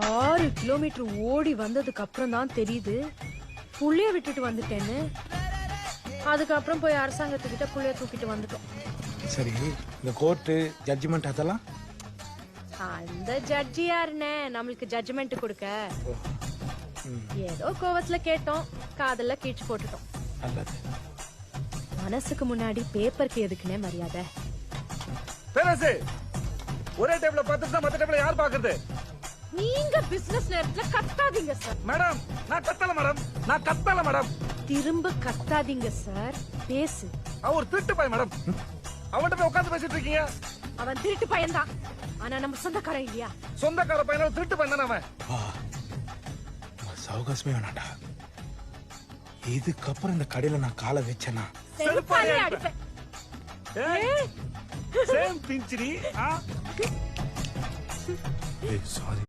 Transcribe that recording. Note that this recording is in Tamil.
6 கிலோமீட்டர் ஓடி வந்ததுக்கு அப்புறம் தான் தெரியுது புள்ளைய விட்டுட்டு வந்துட்டேன்னு. அதுக்கப்புறம் போய் அரசாங்கத்துக்கிட்ட புள்ளைய தூக்கிட்டு வந்துட்டோம். சரி, இந்த கோர்ட்டு ஜட்ஜ்மெண்ட் அதெல்லாம் அந்த ஜட்ஜி யாருன்னு நம்மளுக்கு ஜட்ஜ்மெண்ட் கொடுக்க? ஏதோ கோவத்துல கேட்டோம், காதல்ல கீழ்ச்சி போட்டுட்டோம். நல்லது. மனசுக்கு முன்னாடி பேப்பருக்கு எதுக்குன்னே மரியாதை. பேரரசு, ஒரே டேபிள்ல பார்த்துட்டு மத்த டேபிள்ல யார் பாக்குறது? நீங்க பிசினஸ் நேரத்துல கத்தாதீங்க சார். மேடம், நான் கத்தல மேடம். திரும்ப கத்தாதீங்க சார், பேசு. அவன் ஒரு திருட்டு பையன் மேடம். அவன்கிட்ட போய் உட்கார்ந்து பேசிட்டு இருக்கீங்க. அவன் திருட்டு பையன்தான், ஆனா நம்ம சொந்தக்காரன் இல்லையா? சொந்தக்கார பையனால திருட்டு பையன் தானே அவன். சௌகாசமே வேணாண்டா. இதுக்கப்புறம் இந்த கடையில நான் காலை வச்சேனா செருப்பாலே அடிப்பேன். சேம் பிஞ்சிரி. சாரி.